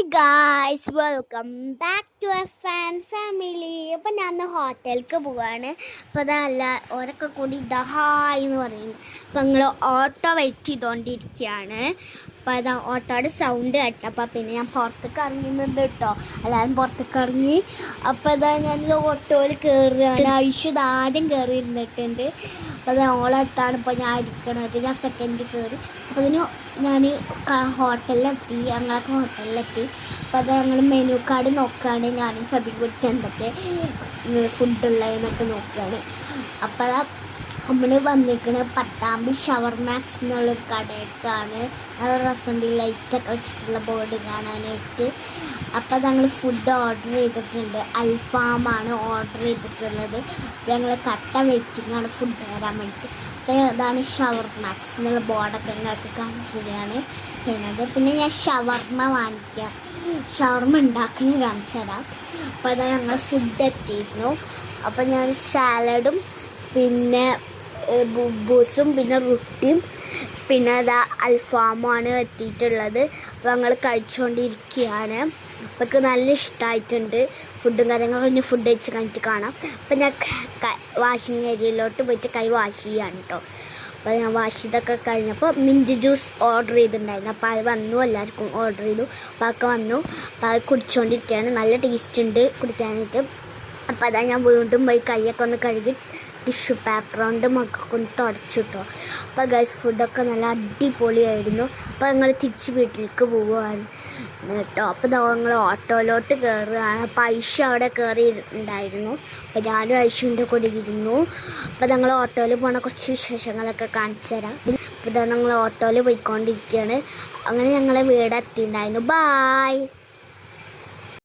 Hi guys, welcome back to a fan family. അപ്പം ഞാൻ ഹോട്ടലിലേക്ക് പോവാണ്. അപ്പോൾ അതല്ല ഓരൊക്കെ കൂടി ഹായ് എന്ന് പറയുന്നു. അപ്പം ഞങ്ങൾ ഓട്ടോ വെയിറ്റ് ചെയ്തുകൊണ്ടിരിക്കുകയാണ്. അപ്പോൾ അതാ ഓട്ടോയുടെ സൗണ്ട് കേട്ടപ്പോൾ പിന്നെ ഞാൻ പുറത്തേക്ക് ഇറങ്ങി നിന്ന് കേട്ടോ. എല്ലാവരും പുറത്തേക്ക് ഇറങ്ങി. അപ്പോൾ അതാ ഞാൻ ഓട്ടോയിൽ കയറുകയാണ്. ആയുഷ് ആദ്യം കയറി ഇരുന്നിട്ടുണ്ട്. അപ്പോൾ അത് ഓളെടുത്താണ് ഇപ്പോൾ ഞാൻ ഇരിക്കണത്. ഞാൻ സെക്കൻഡ് കയറി. അപ്പോൾ അതിന് ഞാൻ ഹോട്ടലിലെത്തി, ഞങ്ങളൊക്കെ ഹോട്ടലിലെത്തി. അപ്പോൾ അത് ഞങ്ങൾ മെനു കാർഡ് നോക്കുകയാണ്. ഞാനും ഫെബിക്കുട്ടി എന്തൊക്കെ ഫുഡുള്ളതെന്നൊക്കെ നോക്കുകയാണ്. അപ്പോൾ അതാ നമ്മൾ വന്നിരിക്കുന്നത് പട്ടാമ്പി ഷവർമാക്സ് എന്നുള്ളൊരു കടയൊക്കെയാണ്. അത് റെസൻറ്റ് ലൈറ്റൊക്കെ വെച്ചിട്ടുള്ള ബോർഡ് കാണാനായിട്ട്. അപ്പോൾ ഞങ്ങൾ ഫുഡ് ഓർഡർ ചെയ്തിട്ടുണ്ട്. അൽഫാമാണ് ഓർഡർ ചെയ്തിട്ടുള്ളത്. അപ്പോൾ ഞങ്ങൾ കട്ട വെയിറ്റിംഗാണ് ഫുഡ് വരാൻ വേണ്ടിയിട്ട്. അപ്പോൾ അതാണ് ഷവർമാക്സ് എന്നുള്ള ബോർഡൊക്കെ ഞങ്ങൾക്ക് കാണിച്ചതാണ് ചെയ്യുന്നത്. പിന്നെ ഞാൻ ഷവർമ വാങ്ങിക്കാം, ഷവർമ ഉണ്ടാക്കുന്നത് കാണിച്ചു തരാം. അപ്പോൾ അതാ ഞങ്ങൾ ഫുഡ് എത്തിയിരുന്നു. അപ്പോൾ ഞാൻ സാലഡും പിന്നെ ബുബൂസും പിന്നെ റൊട്ടിയും പിന്നെ അതാ അൽഫാമുമാണ് എത്തിയിട്ടുള്ളത്. അപ്പോൾ ഞങ്ങൾ കഴിച്ചുകൊണ്ടിരിക്കുകയാണ്. അപ്പോൾ നല്ല ഇഷ്ടമായിട്ടുണ്ട് ഫുഡും കാര്യങ്ങളും. ഇനി ഫുഡ് കഴിച്ച് കഴിഞ്ഞിട്ട് കാണാം. അപ്പോൾ ഞാൻ വാഷിംഗ് ഏരിയയിലോട്ട് പോയിട്ട് കൈ വാഷ് ചെയ്യാണ് കേട്ടോ. അപ്പോൾ ഞാൻ വാഷ് ചെയ്തൊക്കെ കഴിഞ്ഞപ്പോൾ മിൻറ്റ് ജ്യൂസ് ഓർഡർ ചെയ്തിട്ടുണ്ടായിരുന്നു. അപ്പോൾ അത് വന്നു, എല്ലാവർക്കും ഓർഡർ ചെയ്തു. അപ്പോൾ അതൊക്കെ വന്നു. അപ്പോൾ അത് കുടിച്ചുകൊണ്ടിരിക്കുകയാണ്. നല്ല ടേസ്റ്റ് ഉണ്ട് കുടിക്കാനായിട്ട്. അപ്പോൾ അതാ ഞാൻ വീണ്ടും പോയി കൈയൊക്കെ ഒന്ന് കഴുകി ടിഷ്യൂ പേപ്പർ കൊണ്ട് മക്കൾക്ക് ഒന്ന് തുടച്ചിട്ടോ. അപ്പോൾ ഗൈസ് ഫുഡൊക്കെ നല്ല അടിപൊളിയായിരുന്നു. അപ്പോൾ ഞങ്ങൾ തിരിച്ച് വീട്ടിലേക്ക് പോവുകയാണ് കേട്ടോ. അപ്പോൾ ഞങ്ങൾ ഓട്ടോയിലോട്ട് കയറുകയാണ്. അപ്പോൾ ഐഷ അവിടെ കയറി ഉണ്ടായിരുന്നു. അപ്പോൾ ഞാനും ഐഷുവിൻ്റെ കൂടെ ഇരുന്നു. അപ്പോൾ ഞങ്ങൾ ഓട്ടോയിൽ പോണ കുറച്ച് വിശേഷങ്ങളൊക്കെ കാണിച്ചു തരാം. അപ്പോൾ ഞങ്ങൾ ഓട്ടോയിൽ പോയിക്കൊണ്ടിരിക്കുകയാണ്. അങ്ങനെ ഞങ്ങളെ വീടെത്തിയിട്ടുണ്ടായിരുന്നു. ബായ്.